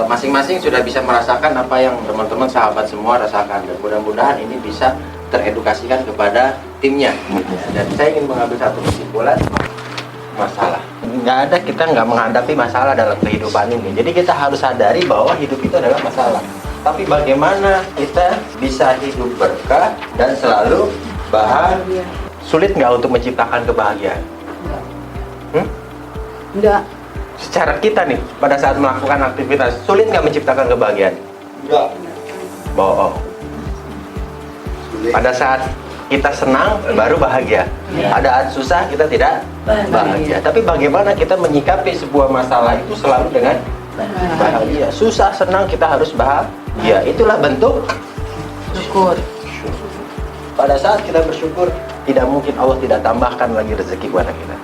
masing-masing sudah bisa merasakan apa yang teman-teman sahabat semua rasakan, dan mudah-mudahan ini bisa teredukasikan kepada timnya. Dan saya ingin mengambil satu kesimpulan, masalah nggak ada, kita nggak menghadapi masalah dalam kehidupan ini. Jadi kita harus sadari bahwa hidup itu adalah masalah, tapi bagaimana kita bisa hidup berkah dan selalu bahagia. Sulit nggak untuk menciptakan kebahagiaan? Enggak. Secara kita nih, pada saat melakukan aktivitas, sulit nggak menciptakan kebahagiaan? Enggak. Bohong. Pada saat kita senang, baru bahagia. Pada saat susah, kita tidak bahagia. Tapi bagaimana kita menyikapi sebuah masalah itu selalu dengan bahagia. Susah, senang, kita harus bahagia. Itulah bentuk Syukur. pada saat kita bersyukur, tidak mungkin Allah tidak tambahkan lagi rezeki kepada kita.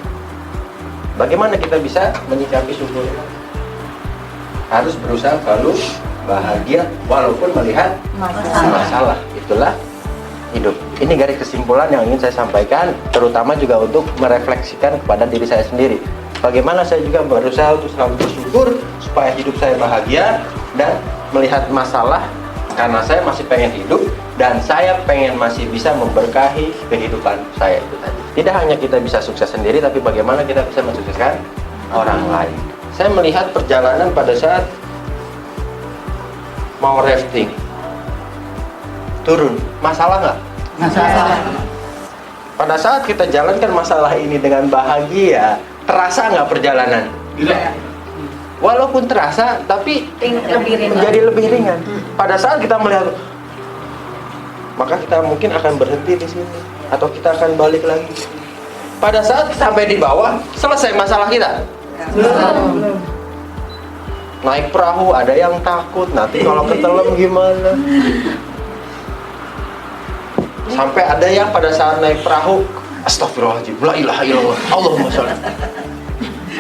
Bagaimana kita bisa menyikapi syukur? Harus berusaha selalu bahagia walaupun melihat masalah. Itulah hidup. Ini garis kesimpulan yang ingin saya sampaikan, terutama juga untuk merefleksikan kepada diri saya sendiri. Bagaimana saya juga berusaha untuk selalu bersyukur supaya hidup saya bahagia, dan melihat masalah karena saya masih pengen hidup dan saya pengen masih bisa memberkahi kehidupan saya itu tadi. Tidak hanya kita bisa sukses sendiri, tapi bagaimana kita bisa mensukseskan orang lain. Saya melihat perjalanan pada saat mau rafting, turun, masalah nggak? Masalah. Pada saat kita jalankan masalah ini dengan bahagia, terasa nggak perjalanan? Tidak. Walaupun terasa, tapi Lebih ringan. menjadi lebih ringan. Pada saat kita melihat, maka kita mungkin akan berhenti di sini, atau kita akan balik lagi. Pada saat sampai di bawah, selesai masalah kita. Belum. Naik perahu, ada yang takut, nanti kalau ketelan gimana? Sampai ada yang pada saat naik perahu, astagfirullahaladzim, la ilaha illallah, Allahumma sholli.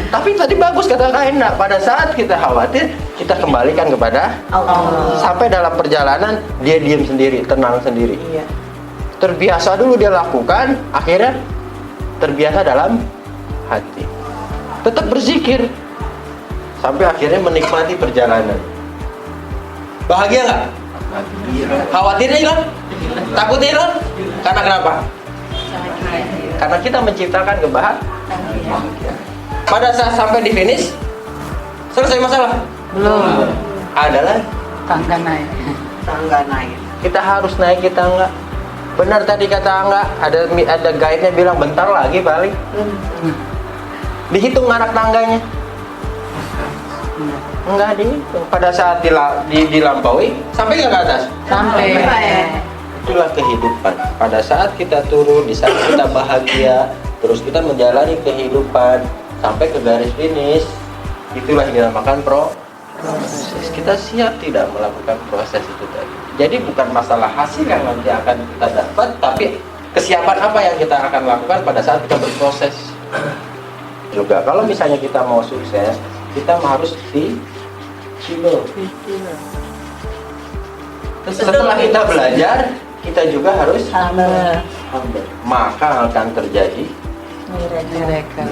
Tapi tadi bagus kata Kak Enda, pada saat kita khawatir, kita kembalikan kepada Allah. Sampai dalam perjalanan, dia diam sendiri, tenang sendiri. Iya. Terbiasa dulu dia lakukan, akhirnya terbiasa dalam hati. Tetap berzikir, sampai akhirnya menikmati perjalanan. Bahagia nggak? Khawatirnya hilang? Takutnya hilang? Karena kenapa? Karena kita menciptakan kebahagiaan. Pada saat sampai di finish, selesai masalah? Belum. Adalah Tangga naik. Tangga naik. kita harus naik tangga. Benar tadi kata Angga, ada guide-nya bilang bentar lagi paling. Dihitung anak tangganya? Enggak dihitung. Pada saat dilampaui, sampai nggak ke atas? Sampai. Itulah kehidupan. Pada saat kita turun, di saat kita bahagia, terus kita menjalani kehidupan sampai ke garis finish, itulah yang dinamakan proses. Kita siap tidak melakukan proses itu tadi. Jadi bukan masalah hasil yang nanti akan kita dapat, tapi kesiapan apa yang kita akan lakukan pada saat kita berproses. Juga kalau misalnya kita mau sukses, kita harus teachable. Setelah kita belajar, kita juga harus humble. Maka akan terjadi miracle.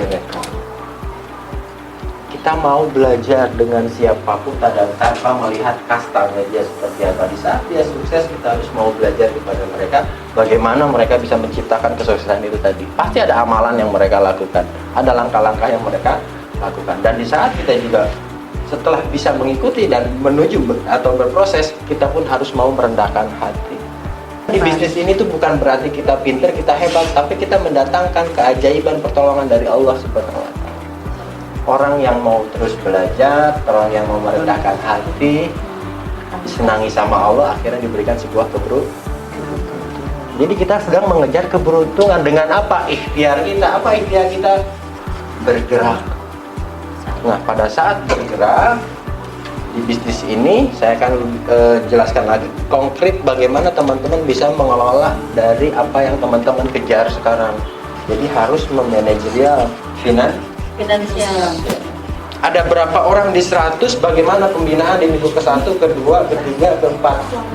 Kita mau belajar dengan siapapun tanpa melihat kastanya dia seperti apa. Di saat dia sukses, kita harus mau belajar kepada mereka bagaimana mereka bisa menciptakan kesuksesan itu tadi. Pasti ada amalan yang mereka lakukan, ada langkah-langkah yang mereka lakukan. Dan di saat kita juga setelah bisa mengikuti dan menuju atau berproses, kita pun harus mau merendahkan hati. Di bisnis ini tuh bukan berarti kita pintar, kita hebat, tapi kita mendatangkan keajaiban pertolongan dari Allah Subhanahu wa Ta'ala. Orang yang mau terus belajar, orang yang mau merendahkan hati, disenangi sama Allah, akhirnya diberikan sebuah keberuntungan. Jadi kita sedang mengejar keberuntungan dengan apa? Ikhtiar kita. Apa ikhtiar kita? Bergerak. Nah, pada saat bergerak di bisnis ini, saya akan jelaskan lagi konkret bagaimana teman-teman bisa mengelola dari apa yang teman-teman kejar sekarang. Jadi harus memanajerial finansial. Ada berapa orang di 100, bagaimana pembinaan di minggu ke-1, ke-2, ke-3, ke-4,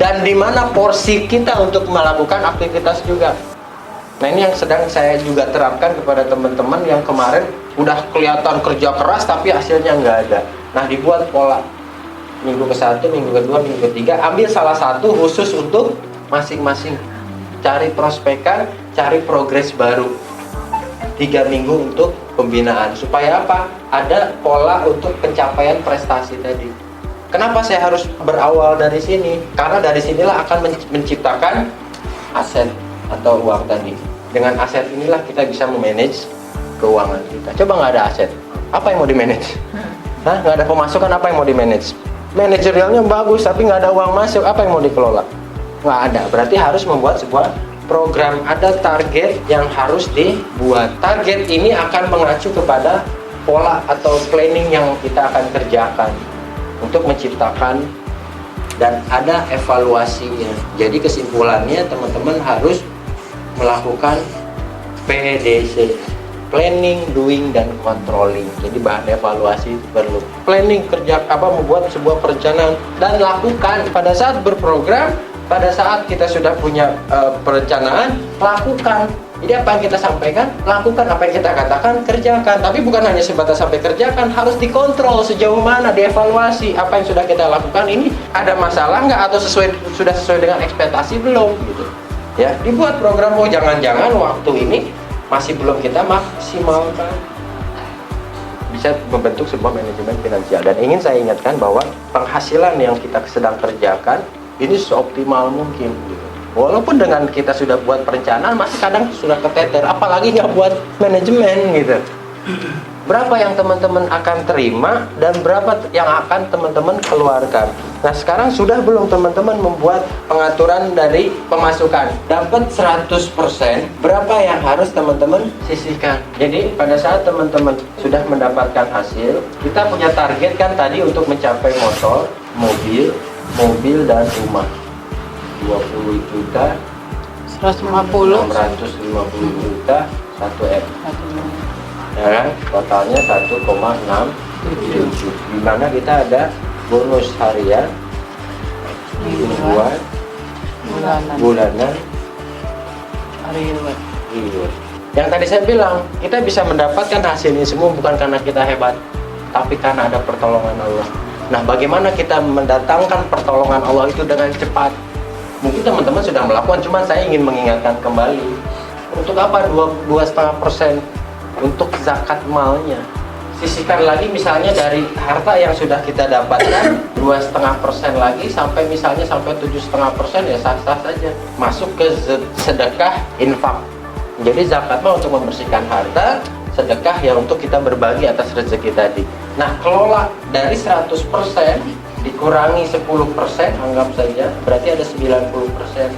dan di mana porsi kita untuk melakukan aktivitas juga. Nah, ini yang sedang saya juga terapkan kepada teman-teman yang kemarin udah kelihatan kerja keras tapi hasilnya nggak ada. Nah, dibuat pola. minggu ke-1, minggu ke-2, minggu ke-3, ambil salah satu khusus untuk masing-masing. Cari prospekan, cari progres baru. 3 minggu untuk pembinaan. Supaya apa? Ada pola untuk pencapaian prestasi tadi. Kenapa saya harus berawal dari sini? Karena dari sinilah akan menciptakan aset atau uang tadi. Dengan aset inilah kita bisa memanage keuangan kita. Coba nggak ada aset, apa yang mau di-manage? Hah? Nggak ada pemasukan, apa yang mau di-manage? Manajerialnya bagus, tapi nggak ada uang masuk, apa yang mau dikelola? Nggak ada. Berarti harus membuat sebuah program, ada target yang harus dibuat. Target ini akan mengacu kepada pola atau planning yang kita akan kerjakan untuk menciptakan, dan ada evaluasinya. Jadi kesimpulannya teman-teman harus melakukan PDC, planning, doing, dan controlling. Jadi bahan evaluasi itu perlu. Planning, kerja membuat sebuah perencanaan dan lakukan. Pada saat berprogram, pada saat kita sudah punya perencanaan, lakukan. Jadi apa yang kita sampaikan, lakukan. Apa yang kita katakan, kerjakan. Tapi bukan hanya sebatas sampai kerjakan, harus dikontrol sejauh mana, dievaluasi. Apa yang sudah kita lakukan ini ada masalah nggak, atau sudah sesuai dengan ekspektasi belum gitu. Ya, dibuat program. Oh, jangan-jangan waktu ini masih belum kita maksimalkan. Bisa membentuk sebuah manajemen finansial. Dan ingin saya ingatkan bahwa penghasilan yang kita sedang kerjakan ini seoptimal mungkin gitu. Walaupun dengan kita sudah buat perencanaan, masih kadang sudah keteter, apalagi nggak buat manajemen gitu. Berapa yang teman-teman akan terima dan berapa yang akan teman-teman keluarkan. Nah, sekarang sudah belum teman-teman membuat pengaturan dari pemasukan? Dapat 100%, berapa yang harus teman-teman sisihkan? Jadi pada saat teman-teman sudah mendapatkan hasil, kita punya target kan tadi untuk mencapai motor, mobil dan rumah. 20 juta, 150, 650 juta, 1M. Ya kan? Totalnya 1,67. Di mana kita ada bonus harian, mingguan, bulanan, reward. Yang tadi saya bilang, kita bisa mendapatkan hasil ini semua bukan karena kita hebat, tapi karena ada pertolongan Allah. Nah, bagaimana kita mendatangkan pertolongan Allah itu dengan cepat? Mungkin teman-teman sudah melakukan, cuma saya ingin mengingatkan kembali. Untuk apa 2,5%? Untuk zakat malnya. Sisihkan lagi misalnya dari harta yang sudah kita dapatkan 2,5% lagi sampai misalnya sampai 7,5%, ya sah-sah saja. Masuk ke sedekah infak. Jadi zakat mah untuk membersihkan harta, sedekah ya untuk kita berbagi atas rezeki tadi. Nah, kelola dari 100% dikurangi 10%, anggap saja, berarti ada 90%.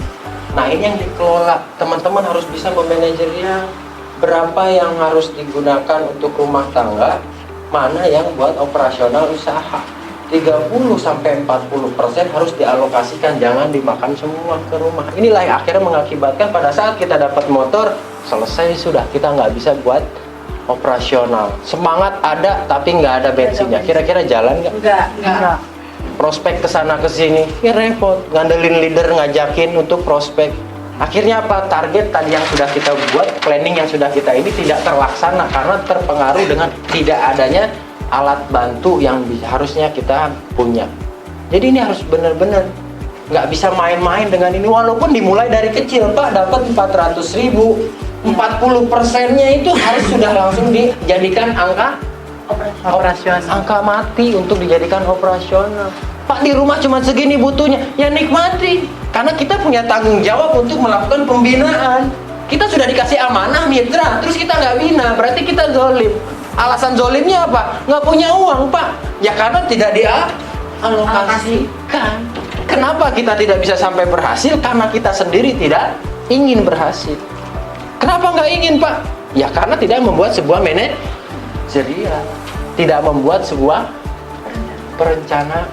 Nah, ini yang dikelola. Teman-teman harus bisa memanajerinya. Berapa yang harus digunakan untuk rumah tangga, mana yang buat operasional usaha. 30-40% harus dialokasikan, jangan dimakan semua ke rumah. Inilah yang akhirnya mengakibatkan pada saat kita dapat motor, selesai sudah, kita nggak bisa buat operasional. Semangat ada, tapi nggak ada bensinnya. Kira-kira jalan nggak? Enggak. Prospek kesana kesini, ya repot. Ngandelin leader ngajakin untuk prospek. Akhirnya apa? Target tadi yang sudah kita buat, planning yang sudah kita ini tidak terlaksana karena terpengaruh dengan tidak adanya alat bantu yang harusnya kita punya. Jadi ini harus benar-benar nggak bisa main-main dengan ini. Walaupun dimulai dari kecil, Pak, dapat 400.000, 40%-nya itu harus sudah langsung dijadikan angka Operasional. angka mati untuk dijadikan operasional. Pak, di rumah cuma segini butuhnya, ya nikmati. Karena kita punya tanggung jawab untuk melakukan pembinaan. Kita sudah dikasih amanah mitra, terus kita nggak bina, berarti kita zolim. Alasan zolimnya apa? Nggak punya uang, Pak. Ya karena tidak dialokasikan. Kenapa kita tidak bisa sampai berhasil? Karena kita sendiri tidak ingin berhasil. Kenapa nggak ingin, Pak? Ya karena tidak membuat sebuah manajerial, tidak membuat sebuah perencanaan.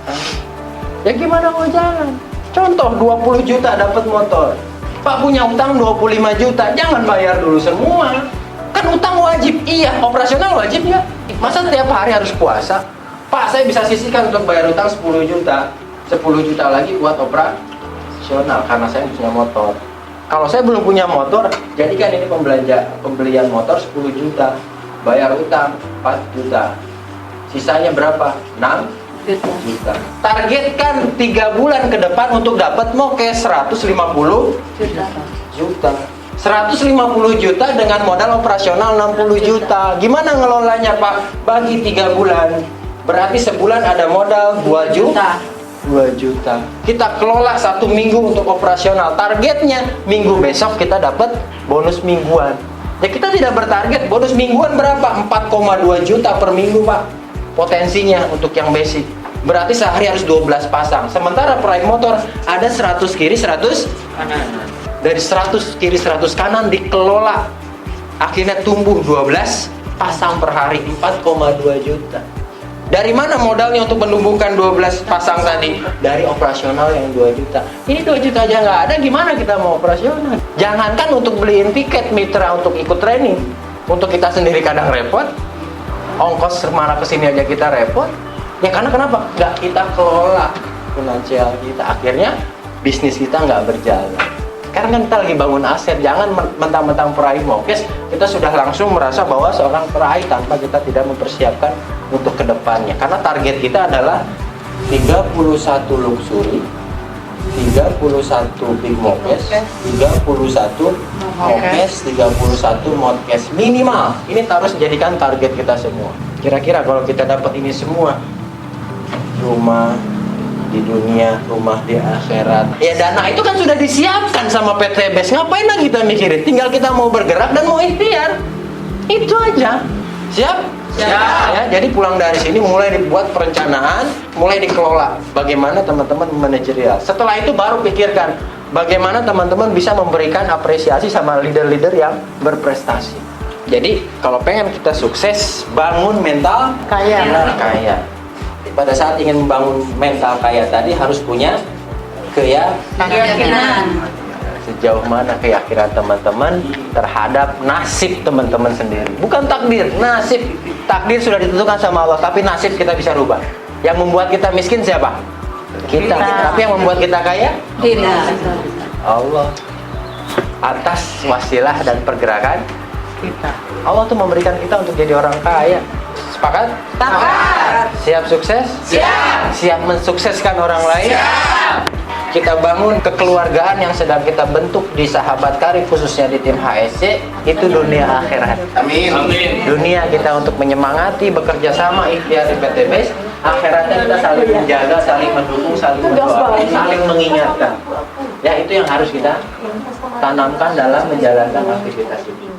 Ya gimana mau jalan? Contoh 20 juta dapat motor, Pak punya utang 25 juta, jangan bayar dulu semua. Kan utang wajib, iya, operasional wajib ya. Masa setiap hari harus puasa? Pak, saya bisa sisihkan untuk bayar utang 10 juta. 10 juta lagi buat operasional karena saya punya motor. Kalau saya belum punya motor, jadikan ini pembelian motor 10 juta. Bayar utang 4 juta. Sisanya berapa? 6 juta. Targetkan 3 bulan ke depan untuk dapat mokes 150 juta. 150 juta dengan modal operasional 60 juta. Gimana ngelolanya, Pak? Bagi 3 bulan. Berarti sebulan ada modal 2 juta. 2 juta. Kita kelola 1 minggu untuk operasional. Targetnya minggu besok kita dapat bonus mingguan. Ya kita tidak bertarget bonus mingguan berapa? 4,2 juta per minggu, Pak. Potensinya untuk yang basic. Berarti sehari harus 12 pasang. Sementara Prime Motor ada 100 kiri, 100 kanan. Dari 100 kiri 100 kanan dikelola, akhirnya tumbuh 12 pasang per hari, 4,2 juta. Dari mana modalnya untuk menumbuhkan 12 pasang tadi? Dari operasional yang 2 juta. Ini 2 juta aja nggak ada, gimana kita mau operasional? Jangankan untuk beliin tiket mitra untuk ikut training, untuk kita sendiri kadang repot, ongkos kemana kesini aja kita repot. Ya karena kenapa? Nggak kita kelola finansial kita, akhirnya bisnis kita nggak berjalan. Karena kan kita lagi bangun aset, jangan mentang-mentang peraih mokes, kita sudah langsung merasa bahwa seorang peraih tanpa kita tidak mempersiapkan untuk kedepannya. Karena target kita adalah 31 luxury, 31 big mokes, 31 mokes, 31 modcast minimal. Ini harus dijadikan target kita semua. Kira-kira kalau kita dapat ini semua, rumah di dunia, rumah di akhirat. Ya dana itu kan sudah disiapkan sama PT BES. Ngapain lagi kita mikirin? Tinggal kita mau bergerak dan mau ikhtiar. Itu aja. Siap? Siap. Ya, jadi pulang dari sini mulai dibuat perencanaan, mulai dikelola. Bagaimana teman-teman manajerial. Setelah itu baru pikirkan bagaimana teman-teman bisa memberikan apresiasi sama leader-leader yang berprestasi. Jadi kalau pengen kita sukses, bangun mental Kaya. kaya. Pada saat ingin membangun mental kaya tadi harus punya Keyakinan. sejauh mana keyakinan teman-teman terhadap nasib teman-teman sendiri. Bukan takdir, nasib. Takdir sudah ditentukan sama Allah, tapi nasib kita bisa rubah. Yang membuat kita miskin siapa? Kita. Tapi yang membuat kita kaya? Allah. Atas wasilah dan pergerakan kita. Allah tuh memberikan kita untuk jadi orang kaya. Sepakat? Sepakat. Siap sukses? Siap. Siap mensukseskan orang lain? Siap. Kita bangun kekeluargaan yang sedang kita bentuk di Sahabat Karib, khususnya di tim HSC, itu dunia akhirat. Amin. Dunia kita untuk menyemangati, bekerja sama, ikhtiar di PT BES. Akhiratnya kita saling menjaga, saling mendukung, saling mendoakan, saling mengingatkan. Ya, itu yang harus kita tanamkan dalam menjalankan aktivitas ini.